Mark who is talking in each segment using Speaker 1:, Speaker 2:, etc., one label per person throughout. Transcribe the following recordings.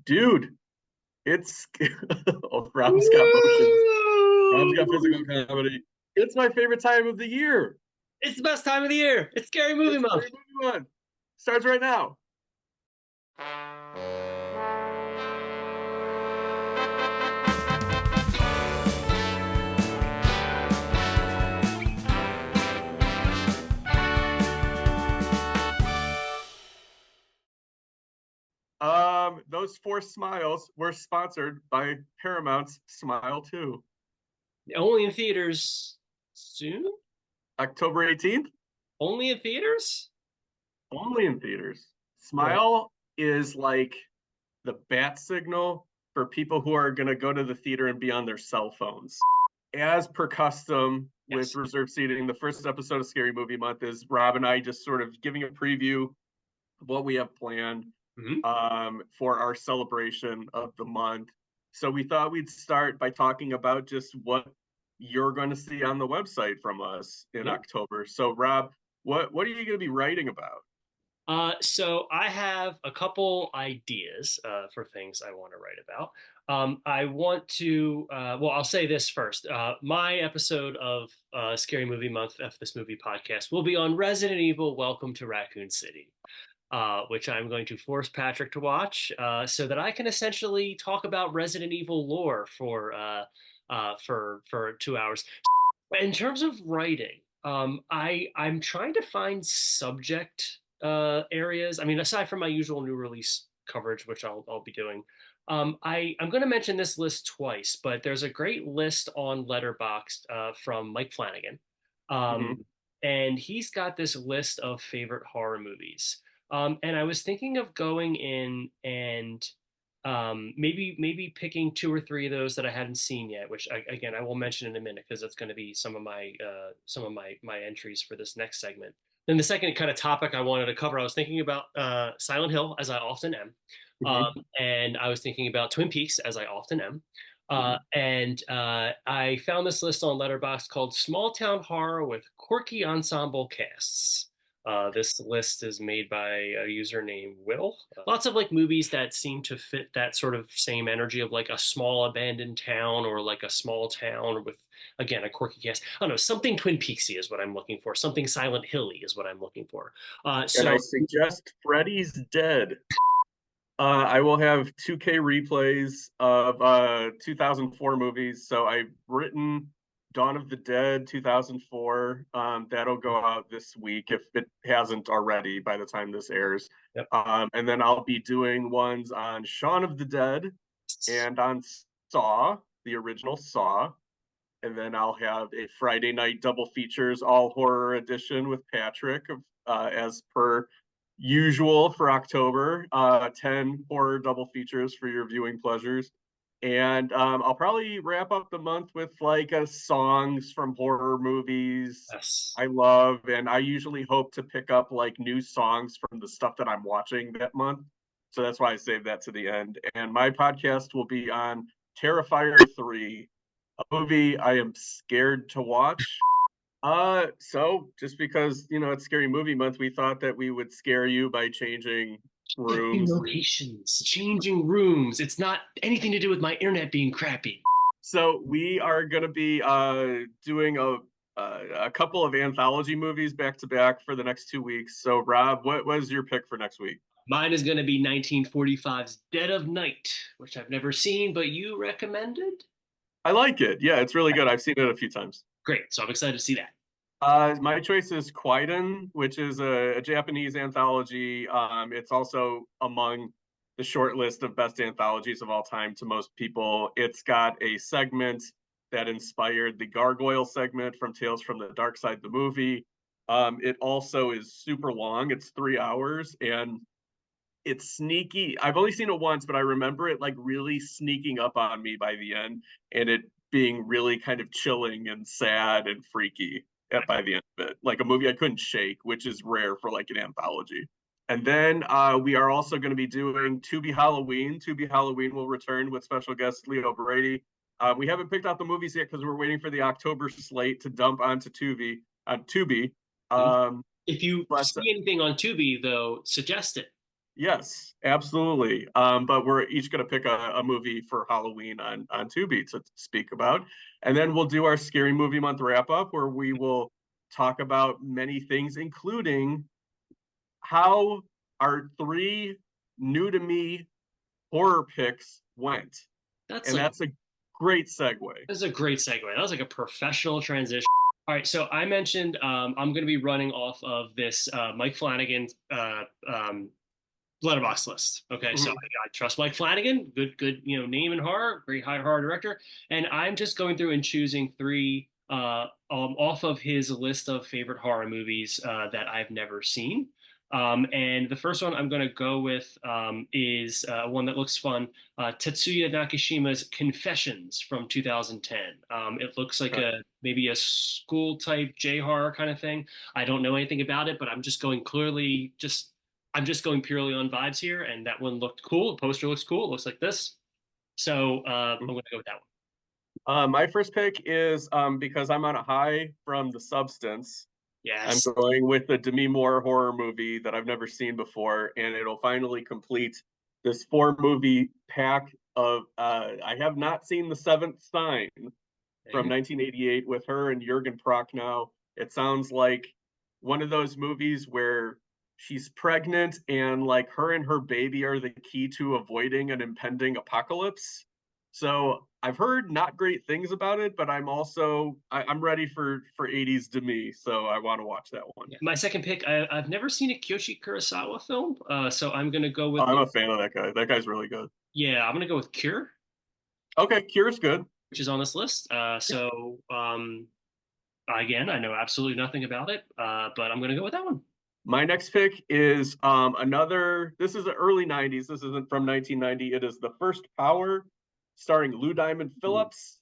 Speaker 1: Dude, it's Rob's got motions. Rob's got physical
Speaker 2: Woo!
Speaker 1: comedy. It's my favorite time of the year.
Speaker 2: It's the best time of the year. It's Scary Movie
Speaker 1: It's
Speaker 2: Month.
Speaker 1: Scary Movie Month. Starts right now. Those four smiles were sponsored by Paramount's Smile 2.
Speaker 2: Only in theaters soon?
Speaker 1: October 18th,
Speaker 2: Only in theaters?
Speaker 1: only in theaters.
Speaker 2: What?
Speaker 1: Smile is like the bat signal for people who are going to go to the theater and be on their cell phones. As per custom with
Speaker 2: Yes.
Speaker 1: reserved seating, the first episode of Scary Movie Month is Rob and I just sort of giving a preview of what we have planned
Speaker 2: Hmm.
Speaker 1: for our celebration of the month. So we thought we'd start by talking about just what you're going to see on the website from us in
Speaker 2: Yeah.
Speaker 1: October. So Rob, what are you going to be writing about?
Speaker 2: So I have a couple ideas for things I want to write about. I want to, well, I'll say this first. My episode of Scary Movie Month, F This Movie podcast, will be on Resident Evil Welcome to Raccoon City. Which I'm going to force Patrick to watch, so that I can essentially talk about Resident Evil lore for 2 hours. In terms of writing, I'm trying to find subject areas. I mean, aside from my usual new release coverage, which I'll be doing, I'm going to mention this list twice, but there's a great list on Letterboxd from Mike Flanagan, um,
Speaker 1: Mm-hmm.
Speaker 2: and he's got this list of favorite horror movies. And I was thinking of going in and maybe picking two or three of those that I hadn't seen yet, which again I will mention in a minute because that's going to be some of my entries for this next segment. Then the second kind of topic I wanted to cover, I was thinking about Silent Hill, as I often am,
Speaker 1: Mm-hmm.
Speaker 2: and I was thinking about Twin Peaks, as I often am. And I found this list on Letterboxd called "Small Town Horror with Quirky Ensemble Casts." This list is made by a user named Will. Lots of like movies that seem to fit that sort of same energy of like a small abandoned town or like a small town with, again, a quirky cast. I don't know, something Twin Peaksy is what I'm looking for. Something Silent Hilly is what I'm looking for.
Speaker 1: And I
Speaker 2: So
Speaker 1: suggest Freddy's Dead. I will have 2K replays of 2004 movies. So I've written Dawn of the Dead 2004. That'll go out this week if it hasn't already by the time this airs.
Speaker 2: Yep.
Speaker 1: And then I'll be doing ones on Shaun of the Dead and on Saw, the original Saw. And then I'll have a Friday night double features all horror edition with Patrick, as per usual for October. 10 horror double features for your viewing pleasures. And I'll probably wrap up the month with like songs from horror movies
Speaker 2: Yes.
Speaker 1: I love. And I usually hope to pick up like new songs from the stuff that I'm watching that month. So that's why I saved that to the end. And my podcast will be on Terrifier 3, a movie I am scared to watch. So just because it's Scary Movie Month, we thought that we would scare you by changing
Speaker 2: Shifting
Speaker 1: rooms.
Speaker 2: locations, changing rooms. It's not anything to do with my internet being crappy.
Speaker 1: So we are going to be doing a couple of anthology movies back to back for the next 2 weeks. So Rob, what was your pick for next week?
Speaker 2: Mine is going to be 1945's Dead of Night, which I've never seen, but you recommended?
Speaker 1: I like it. Yeah, it's really good. I've seen it a few times.
Speaker 2: Great. So I'm excited to see that.
Speaker 1: My choice is Kwaidan, which is a Japanese anthology. It's also among the short list of best anthologies of all time to most people. It's got a segment that inspired the Gargoyle segment from Tales from the Dark Side, the movie. It also is super long. It's 3 hours and it's sneaky. I've only seen it once, but I remember it like really sneaking up on me by the end and it being really kind of chilling and sad and freaky by the end of it. Like a movie I couldn't shake, which is rare for like an anthology. And then we are also going to be doing Tubi Halloween. Tubi Halloween will return with special guest Leo Brady. We haven't picked out the movies yet because we're waiting for the October slate to dump onto Tubi.
Speaker 2: Mhm.
Speaker 1: Um,
Speaker 2: If you
Speaker 1: but
Speaker 2: see anything on Tubi, though, suggest it.
Speaker 1: Yes, absolutely. But we're each going to pick a movie for Halloween on Tubi to speak about, and then we'll do our scary movie month wrap up where we will talk about many things, including how our three new to me horror picks went,
Speaker 2: That's
Speaker 1: and
Speaker 2: like
Speaker 1: that's a great segue.
Speaker 2: that's a great segue. That was like a professional transition. All right, so I mentioned I'm going to be running off of this Mike Flanagan letterbox list. Okay, so
Speaker 1: Mhm.
Speaker 2: I trust Mike Flanagan, good name in horror, great high horror director, and I'm just going through and choosing three off of his list of favorite horror movies that I've never seen. And the first one I'm going to go with is one that looks fun, Tetsuya Nakashima's Confessions from 2010. It looks like
Speaker 1: Okay.
Speaker 2: a maybe a school type J horror kind of thing. I don't know anything about it, but I'm just going purely on vibes here, and that one looked cool. The poster looks cool. It looks like this. So I'm going to go with that one.
Speaker 1: My first pick is because I'm on a high from The Substance. I'm
Speaker 2: Yes.
Speaker 1: going with the Demi Moore horror movie that I've never seen before, and it'll finally complete this four movie pack of. I have not seen The Seventh Sign
Speaker 2: There
Speaker 1: from
Speaker 2: you go.
Speaker 1: 1988 with her and Jurgen Prochnow. It sounds like one of those movies where she's pregnant and like her and her baby are the key to avoiding an impending apocalypse. So I've heard not great things about it, but I'm ready for 80s to me, so I want to watch that one.
Speaker 2: Yeah. My second pick, I've never seen a Kiyoshi Kurosawa film, so I'm going to go
Speaker 1: Oh,
Speaker 2: with
Speaker 1: I'm a fan of that guy. That guy's really good.
Speaker 2: yeah, I'm going to go with Cure,
Speaker 1: Okay, Cure's good.
Speaker 2: which is on this list. Again, I know absolutely nothing about it, but I'm going to go with that one.
Speaker 1: My next pick is another. This is the early '90s. This isn't from 1990. It is The First Power, starring Lou Diamond
Speaker 2: Ooh.
Speaker 1: Phillips.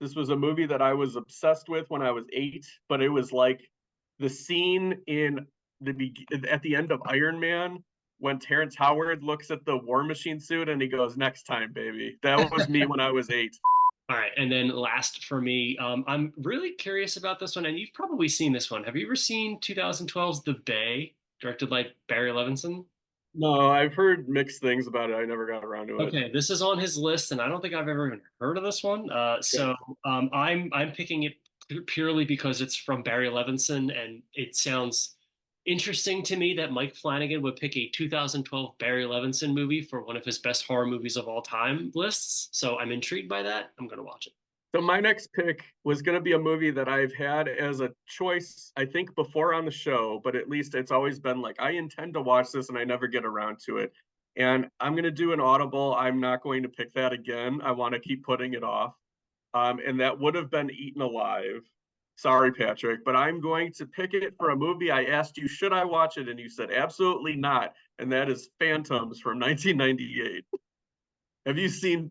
Speaker 1: This was a movie that I was obsessed with when I was 8, but it was like the scene in at the end of Iron Man when Terrence Howard looks at the War Machine suit and he goes, "Next time, baby." That was me when I was 8.
Speaker 2: All right, and then last for me, I'm really curious about this one, and you've probably seen this one. Have you ever seen 2012's The Bay, directed by Barry Levinson?
Speaker 1: No, I've heard mixed things about it. I never got around to it.
Speaker 2: Okay, this is on his list, and I don't think I've ever even heard of this one. I'm picking it purely because it's from Barry Levinson, and it sounds interesting to me that Mike Flanagan would pick a 2012 Barry Levinson movie for one of his best horror movies of all time lists. So I'm intrigued by that. I'm going to watch it.
Speaker 1: So my next pick was going to be a movie that I've had as a choice, I think, before on the show, but at least it's always been like I intend to watch this and I never get around to it. And I'm going to do an audible. I'm not going to pick that again. I want to keep putting it off. And that would have been Eaten Alive. Sorry, Patrick, but I'm going to pick it for a movie. I asked you, should I watch it? And you said, absolutely not. And that is Phantoms from 1998. Have you seen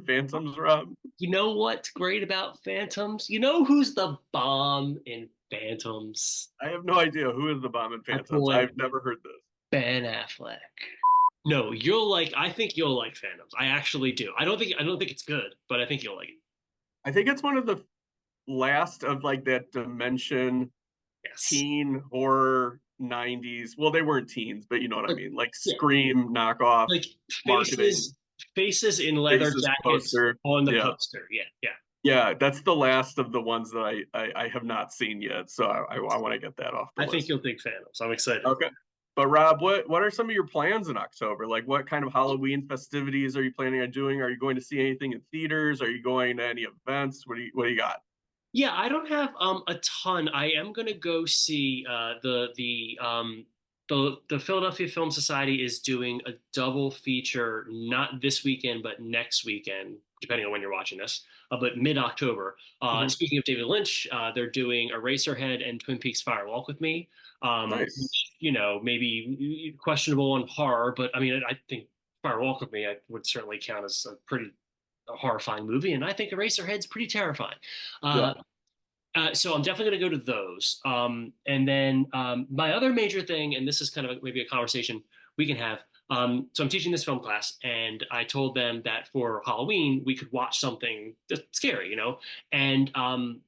Speaker 1: Phantoms, Rob?
Speaker 2: You know what's great about Phantoms? You know who's the bomb in Phantoms?
Speaker 1: I have no idea who is the bomb in
Speaker 2: My
Speaker 1: Phantoms.
Speaker 2: boy
Speaker 1: I've never heard this.
Speaker 2: Ben Affleck. No, I think you'll like Phantoms. I actually do. I don't think it's good, but I think you'll like it.
Speaker 1: I think it's one of the last of like that dimension
Speaker 2: Yes.
Speaker 1: teen horror 90s. Well, they weren't teens, but you know what I
Speaker 2: Like,
Speaker 1: mean. Like
Speaker 2: yeah,
Speaker 1: Scream knockoff
Speaker 2: like
Speaker 1: marketing,
Speaker 2: faces in leather
Speaker 1: faces
Speaker 2: jackets
Speaker 1: poster.
Speaker 2: on the
Speaker 1: Yeah.
Speaker 2: poster. Yeah, yeah.
Speaker 1: Yeah, that's the last of the ones that I have not seen yet. So I want to get that off the
Speaker 2: I think
Speaker 1: list.
Speaker 2: you'll think Phantoms. I'm excited.
Speaker 1: Okay. But Rob, what are some of your plans in October? Like what kind of Halloween festivities are you planning on doing? Are you going to see anything in theaters? Are you going to any events? What do you got?
Speaker 2: Yeah, I don't have a ton. I am gonna go see the Philadelphia Film Society is doing a double feature, not this weekend, but next weekend, depending on when you're watching this, but mid-October.
Speaker 1: Mhm.
Speaker 2: Speaking of David Lynch, they're doing Eraserhead and Twin Peaks Fire Walk with Me.
Speaker 1: Nice.
Speaker 2: Which, maybe questionable on horror, but I mean, I think Fire Walk with Me I would certainly count as a pretty horrifying movie, and I think Eraserhead's pretty terrifying.
Speaker 1: Yeah.
Speaker 2: So I'm definitely going to go to those. And then my other major thing, and this is kind of maybe a conversation we can have. So I'm teaching this film class, and I told them that for Halloween we could watch something that's scary, And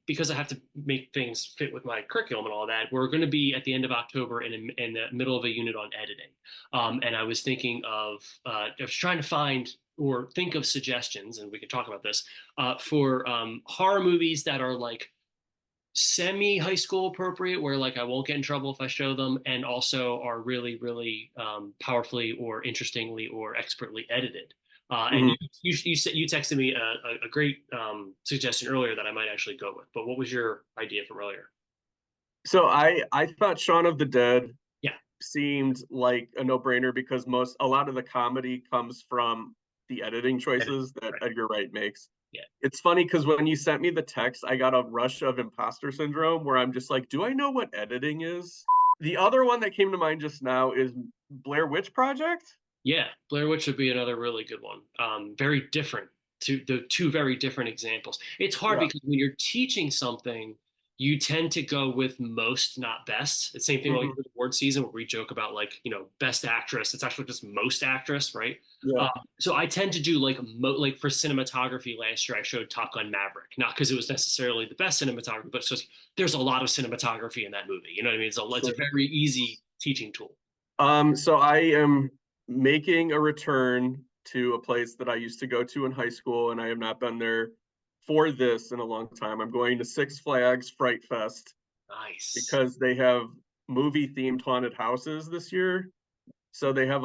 Speaker 2: because I have to make things fit with my curriculum and all that, we're going to be at the end of October in the middle of a unit on editing. And I was thinking I was trying to find or think of suggestions, and we can talk about this for horror movies that are like semi high school appropriate, where like I won't get in trouble if I show them, and also are really, really powerfully or interestingly or expertly edited. And
Speaker 1: Mhm.
Speaker 2: you texted me a great suggestion earlier that I might actually go with. But what was your idea from earlier?
Speaker 1: So I thought Shaun of the Dead
Speaker 2: Yeah,
Speaker 1: seemed like a no-brainer because a lot of the comedy comes from the editing
Speaker 2: edit,
Speaker 1: choices that
Speaker 2: right.
Speaker 1: Edgar Wright makes.
Speaker 2: Yeah.
Speaker 1: It's funny because when you sent me the text, I got a rush of imposter syndrome where I'm just like, do I know what editing is? The other one that came to mind just now is Blair Witch Project.
Speaker 2: Yeah, Blair Witch would be another really good one. Very different, the two very different examples. It's hard
Speaker 1: Yeah.
Speaker 2: because when you're teaching something, you tend to go with most, not best. It's the same thing like
Speaker 1: Mhm.
Speaker 2: with award season where we joke about like, best actress. It's actually just most actress, right?
Speaker 1: Yeah.
Speaker 2: Uh, so I tend to do like for cinematography last year, I showed Top Gun Maverick, not because it was necessarily the best cinematography, but it's just there's a lot of cinematography in that movie. You know what I mean? It's a
Speaker 1: Sure.
Speaker 2: very easy teaching tool.
Speaker 1: So I am making a return to a place that I used to go to in high school, and I have not been there for this in a long time. I'm going to Six Flags Fright Fest
Speaker 2: Nice.
Speaker 1: because they have movie themed haunted houses this year. So they have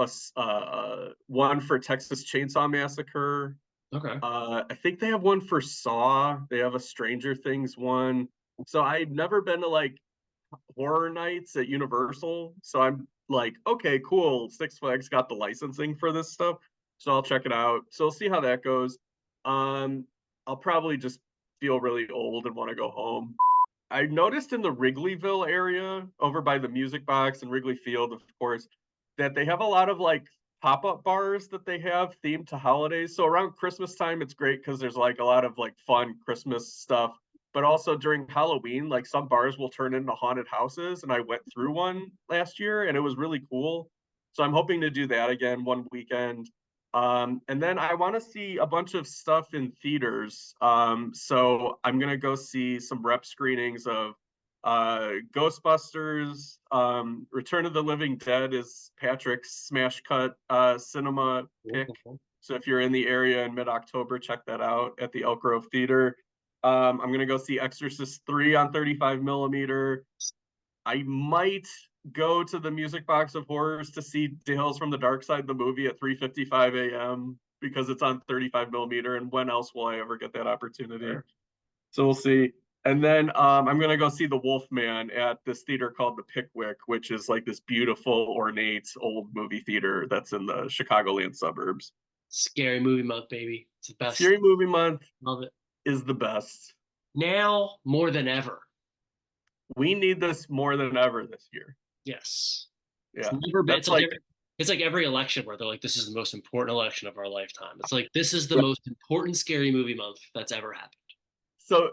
Speaker 1: one for Texas Chainsaw Massacre.
Speaker 2: Okay.
Speaker 1: I think they have one for Saw. They have a Stranger Things one. So I've never been to like horror nights at Universal. So I'm like, okay, cool. Six Flags got the licensing for this stuff. So I'll check it out. So we'll see how that goes. Um, I'll probably just feel really old and want to go home. I noticed in the Wrigleyville area over by the Music Box and Wrigley Field, of course, that they have a lot of like pop-up bars that they have themed to holidays. So around Christmas time, it's great because there's like a lot of like fun Christmas stuff. But also during Halloween, like some bars will turn into haunted houses. And I went through one last year and it was really cool. So I'm hoping to do that again one weekend. And then I want to see a bunch of stuff in theaters. So I'm gonna go see some rep screenings of Ghostbusters. Return of the Living Dead is Patrick's smash cut cinema
Speaker 2: Cool,
Speaker 1: pick.
Speaker 2: cool, cool.
Speaker 1: So if you're in the area in mid-October, check that out at the Elk Grove Theater. I'm gonna go see Exorcist 3 on 35 millimeter. I might go to the Music Box of Horrors to see Tales from the Dark Side, the movie at 3:55 a.m. because it's on 35 millimeter. And when else will I ever get that opportunity?
Speaker 2: Sure.
Speaker 1: So we'll see. And then I'm gonna go see The Wolfman at this theater called the Pickwick, which is like this beautiful, ornate old movie theater that's in the Chicagoland suburbs.
Speaker 2: Scary movie month, baby. It's the best.
Speaker 1: Scary Movie Month
Speaker 2: Love it.
Speaker 1: is the best.
Speaker 2: Now more than ever.
Speaker 1: We need this more than ever this year.
Speaker 2: Yes. It's
Speaker 1: Yeah,
Speaker 2: never been.
Speaker 1: that's like
Speaker 2: It's like every election where they're like, "This is the most important election of our lifetime." It's like this is the
Speaker 1: right.
Speaker 2: most important scary movie month that's ever happened.
Speaker 1: So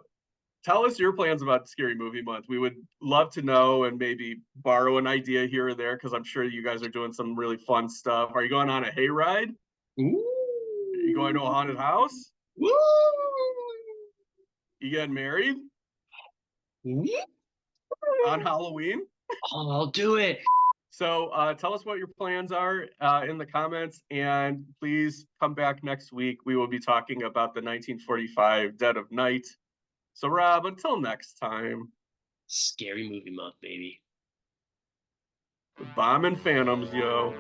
Speaker 1: tell us your plans about Scary Movie Month. We would love to know and maybe borrow an idea here or there because I'm sure you guys are doing some really fun stuff. Are you going on a hayride? Are you going
Speaker 2: Ooh.
Speaker 1: to a haunted house?
Speaker 2: Woo!
Speaker 1: You getting married
Speaker 2: Woo!
Speaker 1: on Halloween?
Speaker 2: Oh, I'll do it.
Speaker 1: So tell us what your plans are in the comments, and please come back next week. We will be talking about the 1945 Dead of Night. So Rob, until next time,
Speaker 2: Scary movie month, baby.
Speaker 1: bombing phantoms, yo.